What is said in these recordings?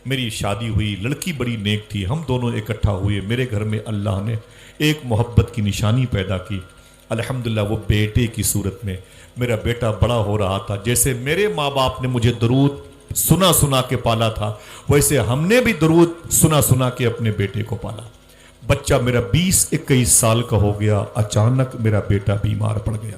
میری شادی ہوئی, لڑکی بڑی نیک تھی, ہم دونوں اکٹھا ہوئے, میرے گھر میں اللہ نے ایک محبت کی نشانی پیدا کی. الحمدللہ وہ بیٹے کی صورت میں. میرا بیٹا بڑا ہو رہا تھا. جیسے میرے ماں باپ نے مجھے درود سنا سنا کے پالا تھا, ویسے ہم نے بھی درود سنا سنا کے اپنے بیٹے کو پالا. بچہ میرا 20-21 سال کا ہو گیا, اچانک میرا بیٹا بیمار پڑ گیا.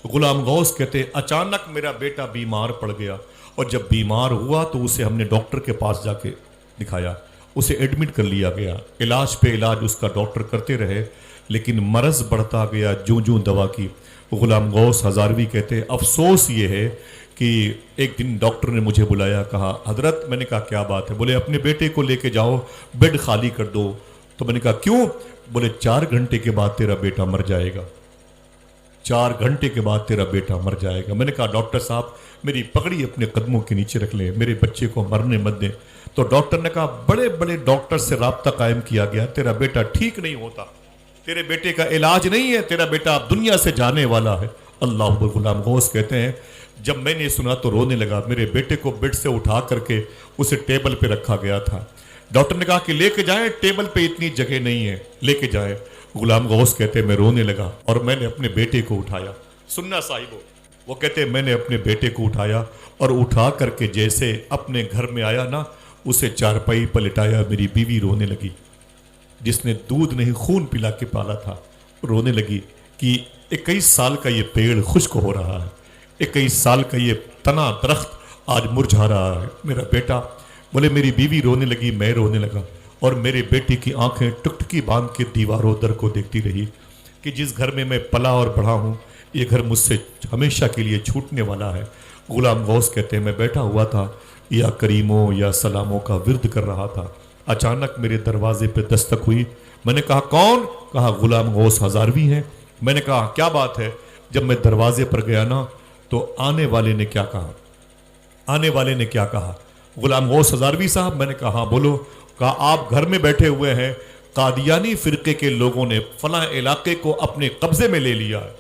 غلام غوث کہتے اچانک میرا بیٹا بیمار پڑ گیا, اور جب بیمار ہوا تو اسے ہم نے ڈاکٹر کے پاس جا کے دکھایا, اسے ایڈمٹ کر لیا گیا. علاج پہ علاج اس کا ڈاکٹر کرتے رہے, لیکن مرض بڑھتا گیا جوں جوں دوا کی. غلام غوث ہزاروی کہتے افسوس یہ ہے کہ ایک دن ڈاکٹر نے مجھے بلایا, کہا حضرت, میں نے کہا کیا بات ہے؟ بولے اپنے بیٹے کو لے کے جاؤ, بیڈ خالی کر دو. تو میں نے کہا کیوں؟ بولے 4 گھنٹے کے بعد تیرا بیٹا مر جائے گا, 4 گھنٹے کے بعد تیرا بیٹا مر جائے گا. میں نے کہا ڈاکٹر صاحب میری پگڑی اپنے قدموں کے نیچے رکھ لیں, میرے بچے کو مرنے مت دیں. تو ڈاکٹر نے کہا بڑے بڑے ڈاکٹر سے رابطہ قائم کیا گیا, تیرا بیٹا ٹھیک نہیں ہوتا, تیرے بیٹے کا علاج نہیں ہے, تیرا بیٹا اب دنیا سے جانے والا ہے. اللہ اکبر. غلام غوث کہتے ہیں جب میں نے سنا تو رونے لگا. میرے بیٹے کو بیڈ سے اٹھا کر کے اسے ٹیبل پہ رکھا گیا تھا. ڈاکٹر نے کہا کہ لے کے جائیں, ٹیبل پہ اتنی جگہ نہیں ہے, لے کے جائیں. غلام غوث کہتے میں رونے لگا اور میں نے اپنے بیٹے کو اٹھایا. سننا صاحبو, وہ کہتے میں نے اپنے بیٹے کو اٹھایا اور اٹھا کر کے جیسے اپنے گھر میں آیا نا, اسے چارپائی پر لٹایا. میری بیوی رونے لگی, جس نے دودھ نہیں خون پلا کے پالا تھا, رونے لگی کہ 21 سال کا یہ پیڑ خشک ہو رہا ہے, 21 سال کا یہ تنا درخت آج مرجھا رہا ہے. میرا بیٹا, بولے میری بیوی رونے لگی, میں رونے لگا, اور میرے بیٹے کی آنکھیں ٹکٹکی باندھ کے دیواروں در کو دیکھتی رہی کہ جس گھر میں میں پلا اور بڑھا ہوں یہ گھر مجھ سے ہمیشہ کے لیے چھوٹنے والا ہے. غلام غوث کہتے ہیں میں بیٹھا ہوا تھا, یا کریموں یا سلاموں کا ورد کر رہا تھا, اچانک میرے دروازے پہ دستک ہوئی. میں نے کہا کون؟ کہا غلام غوث ہزاروی ہیں. میں نے کہا کیا بات ہے؟ جب میں دروازے پر گیا نا تو آنے والے نے کیا کہا, آنے والے نے کیا کہا؟ غلام غوث ہزاروی صاحب. میں نے کہا ہاں بولو. کہا آپ گھر میں بیٹھے ہوئے ہیں, قادیانی فرقے کے لوگوں نے فلاں علاقے کو اپنے قبضے میں لے لیا ہے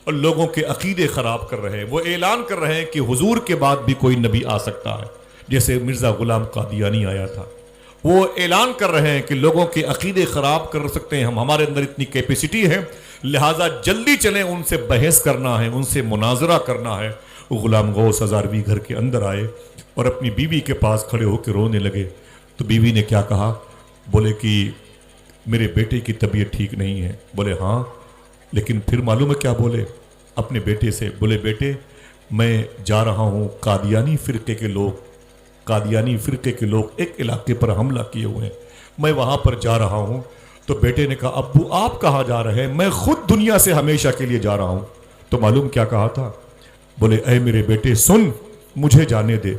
اور لوگوں کے عقیدے خراب کر رہے ہیں. وہ اعلان کر رہے ہیں کہ حضور کے بعد بھی کوئی نبی آ سکتا ہے, جیسے مرزا غلام قادیانی آیا تھا. وہ اعلان کر رہے ہیں کہ لوگوں کے عقیدے خراب کر سکتے ہیں, ہمارے اندر اتنی کیپیسٹی ہے, لہٰذا جلدی چلیں, ان سے بحث کرنا ہے, ان سے مناظرہ کرنا ہے. غلام غوث ہزاروی گھر کے اندر آئے اور اپنی بیوی کے پاس کھڑے ہو کے رونے لگے. تو بیوی نے کیا کہا؟ بولے کہ میرے بیٹے کی طبیعت ٹھیک نہیں ہے. بولے ہاں, لیکن پھر معلوم ہے کیا بولے اپنے بیٹے سے؟ بولے بیٹے میں جا رہا ہوں, قادیانی فرقے کے لوگ ایک علاقے پر حملہ کیے ہوئے ہیں, میں وہاں پر جا رہا ہوں. تو بیٹے نے کہا ابو آپ کہاں جا رہے ہیں؟ میں خود دنیا سے ہمیشہ کے لیے جا رہا ہوں. تو معلوم کیا کہا تھا؟ بولے اے میرے بیٹے سن, مجھے جانے دے,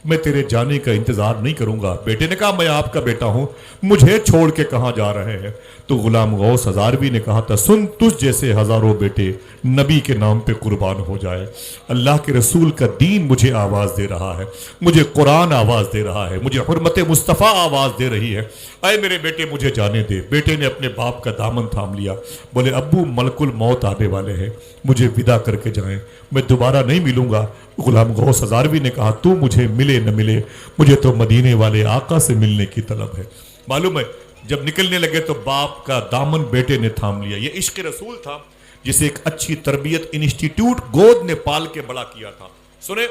میں تیرے جانے کا انتظار نہیں کروں گا. بیٹے نے کہا میں آپ کا بیٹا ہوں, مجھے چھوڑ کے کہاں جا رہے ہیں؟ تو غلام غوث ہزاروی نے کہا تھا سن, تجھ جیسے ہزاروں بیٹے نبی کے نام پہ قربان ہو جائے. اللہ کے رسول کا دین مجھے آواز دے رہا ہے, مجھے قرآن آواز دے رہا ہے, مجھے حرمت مصطفیٰ آواز دے رہی ہے. اے میرے بیٹے مجھے جانے دے. بیٹے نے اپنے باپ کا دامن تھام لیا. بولے ابو ملک الموت آنے والے ہیں, مجھے ودا کر کے جائیں, میں دوبارہ نہیں ملوں گا. غلام غوث ہزاروی نے کہا تو مجھے ملے نہ ملے, مجھے تو مدینے والے آقا سے ملنے کی طلب ہے. معلوم ہے جب نکلنے لگے تو باپ کا دامن بیٹے نے تھام لیا. یہ عشق رسول تھا جسے ایک اچھی تربیت انسٹیٹیوٹ گود نے پال کے بڑا کیا تھا. سنیں,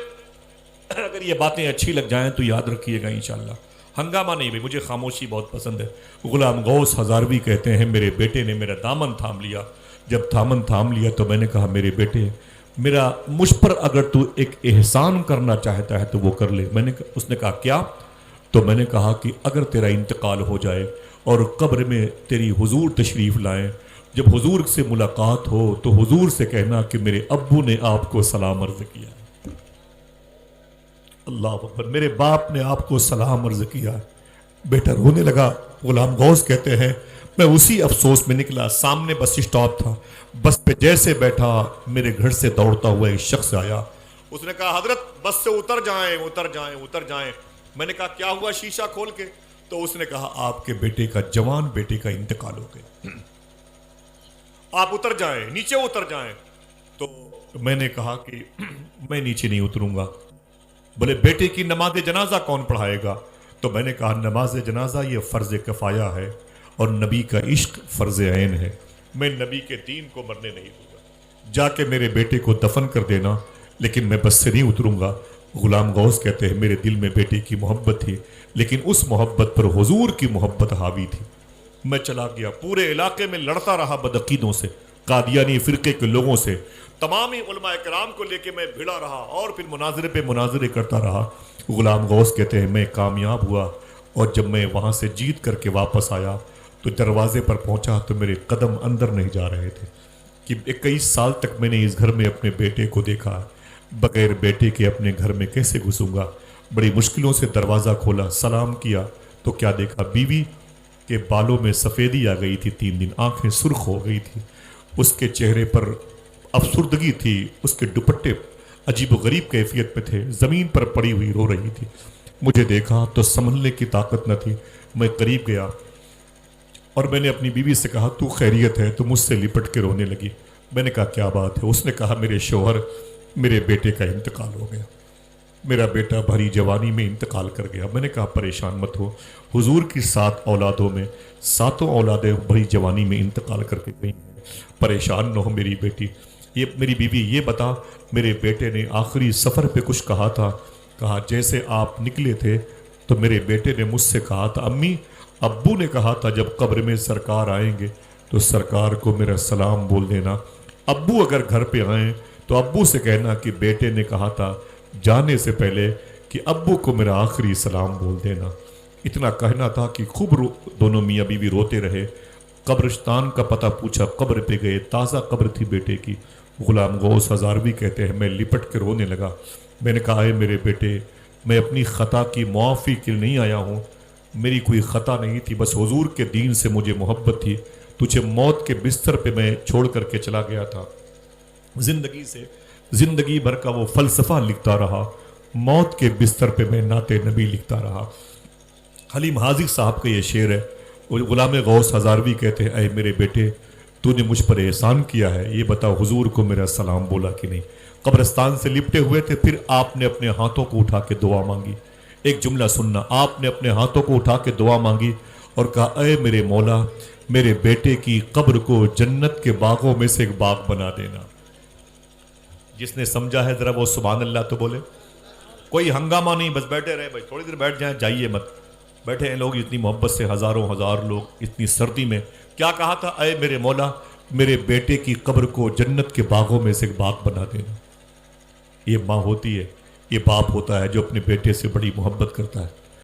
اگر یہ باتیں اچھی لگ جائیں تو یاد رکھیے گا انشاءاللہ. ہنگامہ نہیں بھائی, مجھے خاموشی بہت پسند ہے. غلام غوث ہزاروی کہتے ہیں میرے بیٹے نے میرا دامن تھام لیا. جب دامن تھام لیا تو میں نے کہا میرے بیٹے میرا مجھ پر اگر تو ایک احسان کرنا چاہتا ہے تو وہ کر لے. اس نے کہا کیا؟ تو میں نے کہا کہ اگر تیرا انتقال ہو جائے اور قبر میں تیری حضور تشریف لائیں, جب حضور سے ملاقات ہو تو حضور سے کہنا کہ میرے ابو نے آپ کو سلام عرض کیا. اللہ اکبر, میرے باپ نے آپ کو سلام عرض کیا. بیٹا رونے لگا. غلام غوث کہتے ہیں میں اسی افسوس میں نکلا, سامنے بس اسٹاپ تھا, بس پہ جیسے بیٹھا میرے گھر سے دوڑتا ہوا ایک شخص آیا. اس نے کہا حضرت بس سے اتر جائیں اتر جائیں اتر جائیں. میں نے کہا کیا ہوا شیشہ کھول کے؟ تو اس نے کہا آپ کے بیٹے کا, جوان بیٹے کا انتقال ہو گیا, آپ اتر جائیں, نیچے اتر جائیں. تو میں نے کہا کہ میں نیچے نہیں اتروں گا. بولے بیٹے کی نماز جنازہ کون پڑھائے گا؟ تو میں نے کہا نماز جنازہ یہ فرض کفایہ ہے اور نبی کا عشق فرض عین ہے، میں نبی کے دین کو مرنے نہیں دوں گا، جا کے میرے بیٹے کو دفن کر دینا، لیکن میں بس سے نہیں اتروں گا۔ غلام غوث کہتے ہیں میرے دل میں بیٹے کی محبت تھی، لیکن اس محبت پر حضور کی محبت حاوی تھی۔ میں چلا گیا، پورے علاقے میں لڑتا رہا بدعقیدوں سے، قادیانی فرقے کے لوگوں سے، تمامی علماء کرام کو لے کے میں بھیڑا رہا اور پھر مناظرے پہ مناظرے کرتا رہا۔ غلام غوث کہتے ہیں میں کامیاب ہوا، اور جب میں وہاں سے جیت کر کے واپس آیا تو دروازے پر پہنچا تو میرے قدم اندر نہیں جا رہے تھے کہ 21 سال تک میں نے اس گھر میں اپنے بیٹے کو دیکھا، بغیر بیٹے کے اپنے گھر میں کیسے گھسوں گا؟ بڑی مشکلوں سے دروازہ کھولا، سلام کیا تو کیا دیکھا؟ بیوی کے بالوں میں سفیدی آ گئی تھی، 3 دن آنکھیں سرخ ہو گئی تھی، اس کے چہرے پر افسردگی تھی، اس کے دوپٹے عجیب و غریب کیفیت پہ تھے، زمین پر پڑی ہوئی رو رہی تھی۔ مجھے دیکھا تو سنبھلنے کی طاقت نہ تھی، میں قریب گیا اور میں نے اپنی بیوی سے کہا تو خیریت ہے؟ تو مجھ سے لپٹ کے رونے لگی۔ میں نے کہا کیا بات ہے؟ اس نے کہا میرے شوہر، میرے بیٹے کا انتقال ہو گیا، میرا بیٹا بھری جوانی میں انتقال کر گیا۔ میں نے کہا پریشان مت ہو، حضور کی 7 اولادوں میں 7 اولادیں بھری جوانی میں انتقال کر کے گئی ہیں، پریشان نہ ہو میری بیٹی۔ یہ میری بیوی یہ بتا، میرے بیٹے نے آخری سفر پہ کچھ کہا تھا؟ کہا جیسے آپ نکلے تھے تو میرے بیٹے نے مجھ سے کہا تھا امی، ابو نے کہا تھا جب قبر میں سرکار آئیں گے تو سرکار کو میرا سلام بول دینا، ابو اگر گھر پہ آئیں تو ابو سے کہنا کہ بیٹے نے کہا تھا جانے سے پہلے کہ ابو کو میرا آخری سلام بول دینا۔ اتنا کہنا تھا کہ خوب دونوں میاں بیوی روتے رہے۔ قبرستان کا پتہ پوچھا، قبر پہ گئے، تازہ قبر تھی بیٹے کی۔ غلام غوث ہزاروی کہتے ہیں میں لپٹ کے رونے لگا۔ میں نے کہا اے میرے بیٹے، میں اپنی خطا کی معافی کے لیے نہیں آیا ہوں، میری کوئی خطا نہیں تھی، بس حضور کے دین سے مجھے محبت تھی، تجھے موت کے بستر پہ میں چھوڑ کر کے چلا گیا تھا، زندگی بھر کا وہ فلسفہ لکھتا رہا، موت کے بستر پہ میں نعت نبی لکھتا رہا۔ حلیم حاضر صاحب کا یہ شعر ہے۔ غلام غوث ہزاروی کہتے ہیں اے میرے بیٹے، تو نے مجھ پر احسان کیا ہے، یہ بتا حضور کو میرا سلام بولا کہ نہیں؟ قبرستان سے لپٹے ہوئے تھے، پھر آپ نے اپنے ہاتھوں کو اٹھا کے دعا مانگی۔ ایک جملہ سننا، آپ نے اپنے ہاتھوں کو اٹھا کے دعا مانگی اور کہا اے میرے مولا، میرے بیٹے کی قبر کو جنت کے باغوں میں سے ایک باغ بنا دینا۔ جس نے سمجھا ہے ذرا وہ سبحان اللہ تو بولے۔ کوئی ہنگامہ نہیں، بس بیٹھے رہے، بھائی تھوڑی دیر بیٹھ جائیں، جائیے مت۔ بیٹھے ہیں لوگ اتنی محبت سے، ہزاروں ہزار لوگ اتنی سردی میں۔ کیا کہا تھا؟ اے میرے مولا، میرے بیٹے کی قبر کو جنت کے باغوں میں سے ایک باغ بنا دینا۔ یہ ماں ہوتی ہے، یہ باپ ہوتا ہے جو اپنے بیٹے سے بڑی محبت کرتا ہے۔